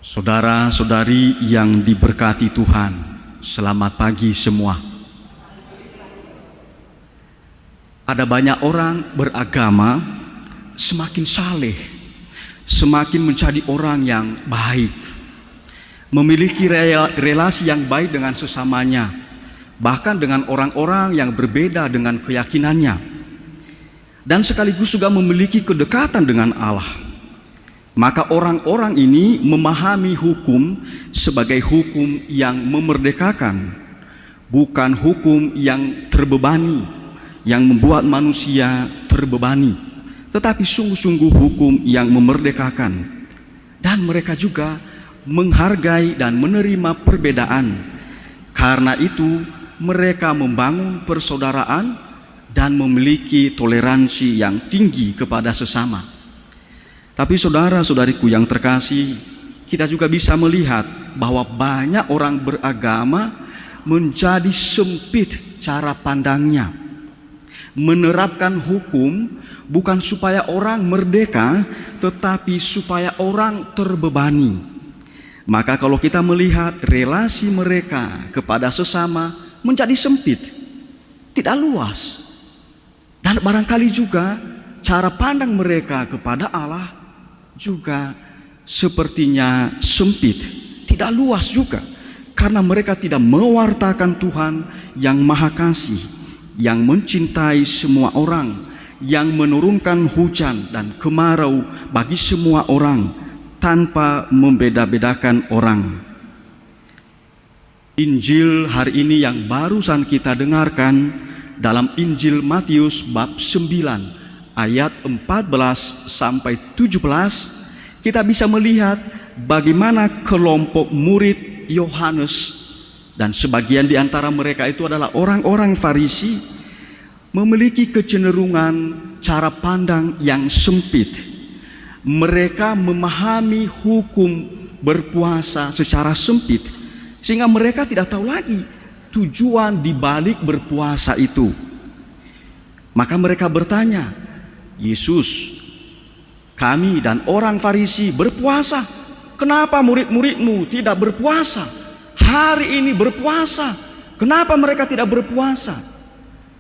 Saudara-saudari yang diberkati Tuhan, selamat pagi semua. Ada banyak orang beragama semakin saleh, semakin menjadi orang yang baik, memiliki relasi yang baik dengan sesamanya, bahkan dengan orang-orang yang berbeda dengan keyakinannya, dan sekaligus juga memiliki kedekatan dengan Allah. Maka orang-orang ini memahami hukum sebagai hukum yang memerdekakan, bukan hukum yang terbebani, yang membuat manusia terbebani, tetapi sungguh-sungguh hukum yang memerdekakan. Dan mereka juga menghargai dan menerima perbedaan. Karena itu mereka membangun persaudaraan dan memiliki toleransi yang tinggi kepada sesama. Tapi saudara-saudariku yang terkasih, kita juga bisa melihat bahwa banyak orang beragama menjadi sempit cara pandangnya. Menerapkan hukum bukan supaya orang merdeka, tetapi supaya orang terbebani. Maka kalau kita melihat relasi mereka kepada sesama menjadi sempit, tidak luas. Dan barangkali juga cara pandang mereka kepada Allah juga sepertinya sempit, tidak luas juga, karena mereka tidak mewartakan Tuhan yang Maha Kasih, yang mencintai semua orang, yang menurunkan hujan dan kemarau bagi semua orang tanpa membeda-bedakan orang. Injil hari ini yang barusan kita dengarkan dalam Injil Matius bab 9 ayat 14 sampai 17, kita bisa melihat bagaimana kelompok murid Yohanes, dan sebagian di antara mereka itu adalah orang-orang Farisi, memiliki kecenderungan cara pandang yang sempit. Mereka memahami hukum berpuasa secara sempit, sehingga mereka tidak tahu lagi tujuan di balik berpuasa itu. Maka mereka bertanya, Yesus, kami dan orang Farisi berpuasa, kenapa murid-muridmu tidak berpuasa? Hari ini berpuasa, kenapa mereka tidak berpuasa?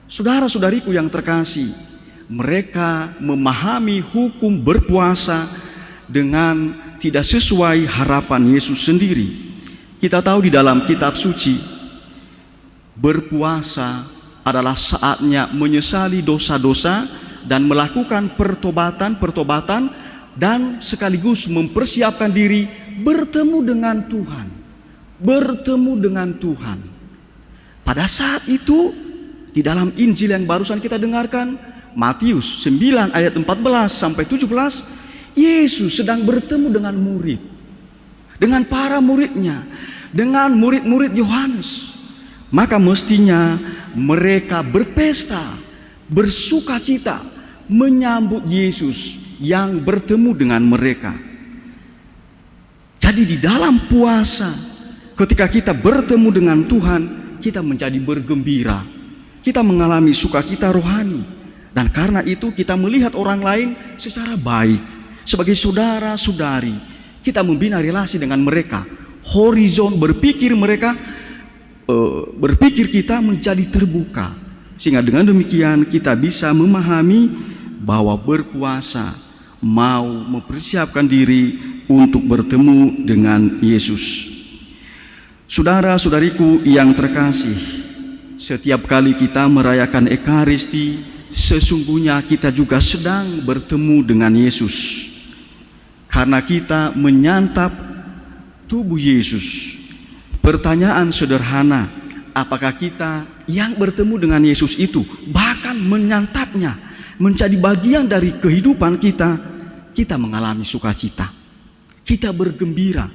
Saudara-saudariku yang terkasih, mereka memahami hukum berpuasa dengan tidak sesuai harapan Yesus sendiri. Kita tahu di dalam kitab suci, berpuasa adalah saatnya menyesali dosa-dosa dan melakukan pertobatan dan sekaligus mempersiapkan diri bertemu dengan Tuhan. Bertemu dengan Tuhan. Pada saat itu, di dalam Injil yang barusan kita dengarkan, Matius 9 ayat 14 sampai 17, Yesus sedang bertemu dengan murid, dengan para muridnya, dengan murid-murid Yohanes. Maka mestinya mereka berpesta, bersukacita menyambut Yesus yang bertemu dengan mereka. Jadi di dalam puasa, ketika kita bertemu dengan Tuhan, kita menjadi bergembira, kita mengalami sukacita rohani, dan karena itu kita melihat orang lain secara baik. Sebagai saudara-saudari, kita membina relasi dengan mereka. Horizon berpikir mereka, berpikir kita menjadi terbuka, sehingga dengan demikian kita bisa memahami bahwa berpuasa mau mempersiapkan diri untuk bertemu dengan Yesus. Saudara-saudariku yang terkasih, setiap kali kita merayakan Ekaristi, sesungguhnya kita juga sedang bertemu dengan Yesus. Karena kita menyantap tubuh Yesus. Pertanyaan sederhana, apakah kita yang bertemu dengan Yesus itu bahkan menyantapnya menjadi bagian dari kehidupan kita, kita mengalami sukacita, kita bergembira,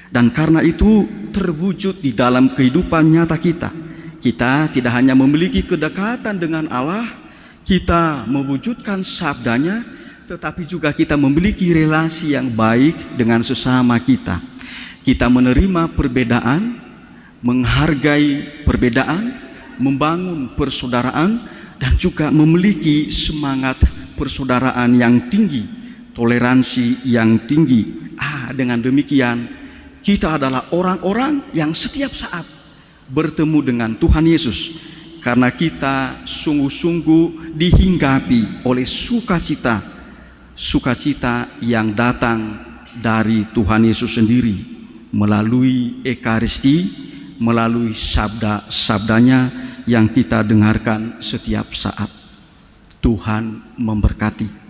dan karena itu terwujud di dalam kehidupan nyata kita. Kita tidak hanya memiliki kedekatan dengan Allah, kita mewujudkan sabdanya, tetapi juga kita memiliki relasi yang baik dengan sesama kita. Kita menerima perbedaan, menghargai perbedaan, membangun persaudaraan, dan juga memiliki semangat persaudaraan yang tinggi, toleransi yang tinggi. Dengan demikian kita adalah orang-orang yang setiap saat bertemu dengan Tuhan Yesus, karena kita sungguh-sungguh dihinggapi oleh sukacita yang datang dari Tuhan Yesus sendiri melalui Ekaristi, melalui sabda-sabdanya yang kita dengarkan setiap saat. Tuhan memberkati.